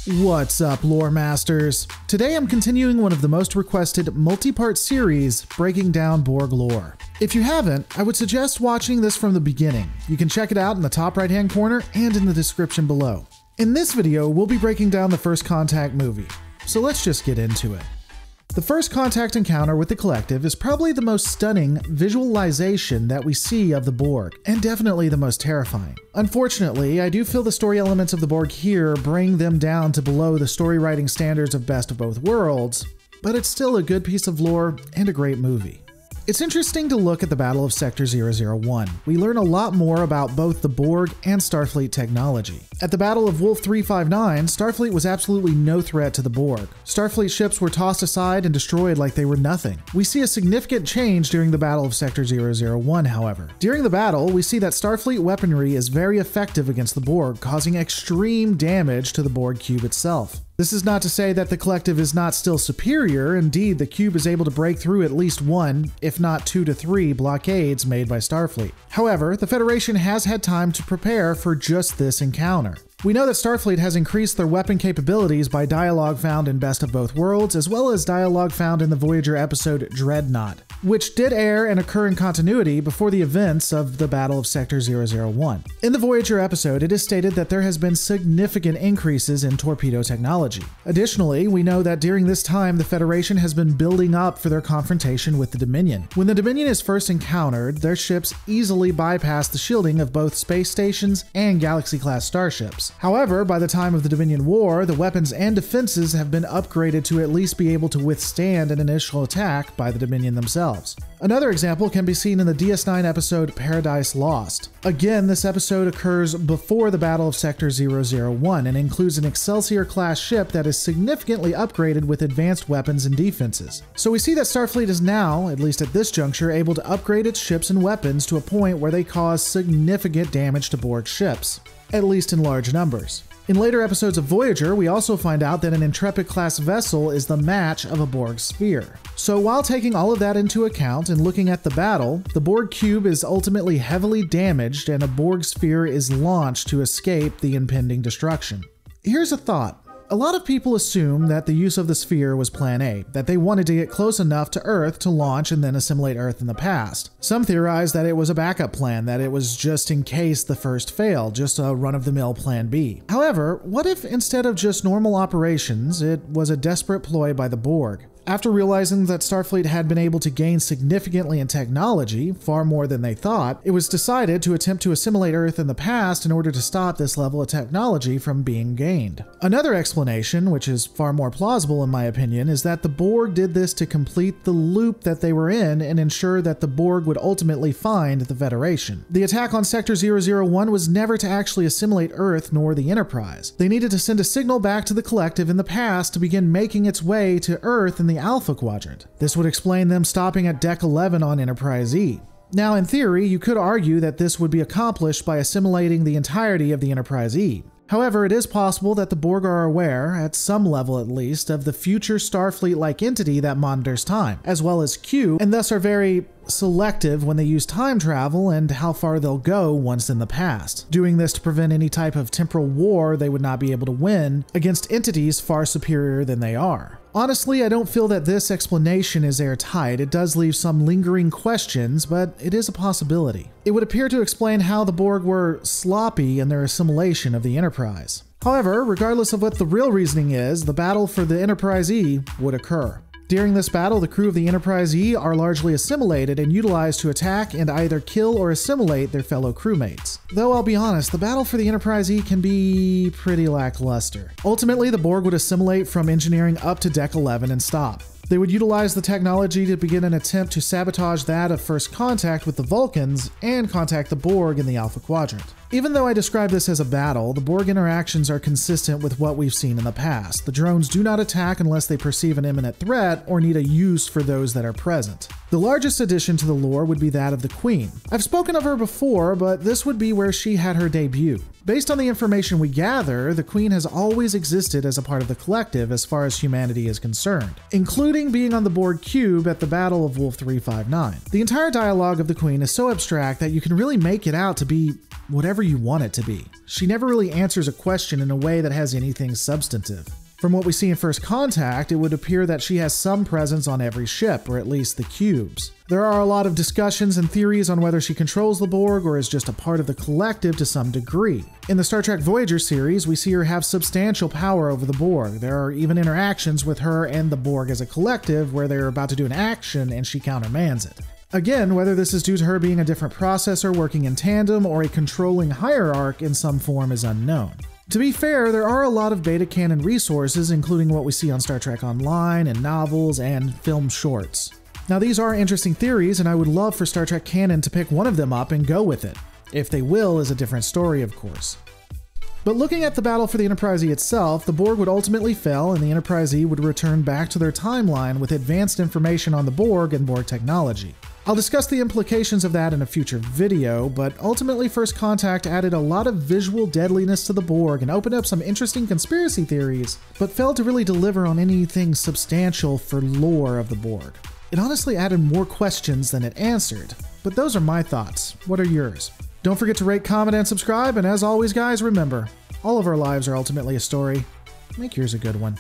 What's up, lore masters? Today I'm continuing one of the most requested multi-part series breaking down Borg lore. If you haven't, I would suggest watching this from the beginning. You can check it out in the top right hand corner and in the description below. In this video, we'll be breaking down the First Contact movie, so let's just get into it. The First Contact encounter with the Collective is probably the most stunning visualization that we see of the Borg, and definitely the most terrifying. Unfortunately, I do feel the story elements of the Borg here bring them down to below the story writing standards of Best of Both Worlds, but it's still a good piece of lore and a great movie. It's interesting to look at the Battle of Sector 001. We learn a lot more about both the Borg and Starfleet technology. At the Battle of Wolf 359, Starfleet was absolutely no threat to the Borg. Starfleet ships were tossed aside and destroyed like they were nothing. We see a significant change during the Battle of Sector 001, however. During the battle, we see that Starfleet weaponry is very effective against the Borg, causing extreme damage to the Borg cube itself. This is not to say that the Collective is not still superior. Indeed, the cube is able to break through at least one, if not 2 to 3, blockades made by Starfleet. However, the Federation has had time to prepare for just this encounter. We know that Starfleet has increased their weapon capabilities by dialogue found in Best of Both Worlds, as well as dialogue found in the Voyager episode Dreadnought, which did air and occur in continuity before the events of the Battle of Sector 001. In the Voyager episode, it is stated that there has been significant increases in torpedo technology. Additionally, we know that during this time, the Federation has been building up for their confrontation with the Dominion. When the Dominion is first encountered, their ships easily bypass the shielding of both space stations and Galaxy-class starships. However, by the time of the Dominion War, the weapons and defenses have been upgraded to at least be able to withstand an initial attack by the Dominion themselves. Another example can be seen in the DS9 episode Paradise Lost. Again, this episode occurs before the Battle of Sector 001 and includes an Excelsior-class ship that is significantly upgraded with advanced weapons and defenses. So we see that Starfleet is now, at least at this juncture, able to upgrade its ships and weapons to a point where they cause significant damage to Borg ships, at least in large numbers. In later episodes of Voyager, we also find out that an Intrepid-class vessel is the match of a Borg sphere. So while taking all of that into account and looking at the battle, the Borg cube is ultimately heavily damaged and a Borg sphere is launched to escape the impending destruction. Here's a thought. A lot of people assume that the use of the sphere was Plan A, that they wanted to get close enough to Earth to launch and then assimilate Earth in the past. Some theorize that it was a backup plan, that it was just in case the first failed, just a run-of-the-mill Plan B. However, what if instead of just normal operations, it was a desperate ploy by the Borg? After realizing that Starfleet had been able to gain significantly in technology, far more than they thought, it was decided to attempt to assimilate Earth in the past in order to stop this level of technology from being gained. Another explanation, which is far more plausible in my opinion, is that the Borg did this to complete the loop that they were in and ensure that the Borg would ultimately find the Federation. The attack on Sector 001 was never to actually assimilate Earth nor the Enterprise. They needed to send a signal back to the Collective in the past to begin making its way to Earth in the Alpha Quadrant. This would explain them stopping at Deck 11 on Enterprise E. Now, in theory, you could argue that this would be accomplished by assimilating the entirety of the Enterprise E. However, it is possible that the Borg are aware, at some level at least, of the future Starfleet-like entity that monitors time, as well as Q, and thus are very selective when they use time travel and how far they'll go once in the past, doing this to prevent any type of temporal war they would not be able to win against entities far superior than they are. Honestly, I don't feel that this explanation is airtight. It does leave some lingering questions, but it is a possibility. It would appear to explain how the Borg were sloppy in their assimilation of the Enterprise. However, regardless of what the real reasoning is, the battle for the Enterprise E would occur. During this battle, the crew of the Enterprise E are largely assimilated and utilized to attack and either kill or assimilate their fellow crewmates. Though I'll be honest, the battle for the Enterprise E can be pretty lackluster. Ultimately, the Borg would assimilate from engineering up to Deck 11 and stop. They would utilize the technology to begin an attempt to sabotage that of First Contact with the Vulcans and contact the Borg in the Alpha Quadrant. Even though I describe this as a battle, the Borg interactions are consistent with what we've seen in the past. The drones do not attack unless they perceive an imminent threat or need a use for those that are present. The largest addition to the lore would be that of the Queen. I've spoken of her before, but this would be where she had her debut. Based on the information we gather, the Queen has always existed as a part of the Collective as far as humanity is concerned, including being on the Borg cube at the Battle of Wolf 359. The entire dialogue of the Queen is so abstract that you can really make it out to be whatever you want it to be. She never really answers a question in a way that has anything substantive. From what we see in First Contact, it would appear that she has some presence on every ship, or at least the cubes. There are a lot of discussions and theories on whether she controls the Borg or is just a part of the collective to some degree. In the Star Trek Voyager series, we see her have substantial power over the Borg. There are even interactions with her and the Borg as a collective where they're about to do an action and she countermands it. Again, whether this is due to her being a different processor working in tandem or a controlling hierarch in some form is unknown. To be fair, there are a lot of beta canon resources, including what we see on Star Trek Online and novels and film shorts. Now these are interesting theories, and I would love for Star Trek canon to pick one of them up and go with it. If they will is a different story, of course. But looking at the battle for the Enterprise E itself, the Borg would ultimately fail and the Enterprise E would return back to their timeline with advanced information on the Borg and Borg technology. I'll discuss the implications of that in a future video, but ultimately First Contact added a lot of visual deadliness to the Borg and opened up some interesting conspiracy theories, but failed to really deliver on anything substantial for lore of the Borg. It honestly added more questions than it answered, but those are my thoughts. What are yours? Don't forget to rate, comment, and subscribe, and as always guys, remember, all of our lives are ultimately a story. Make yours a good one.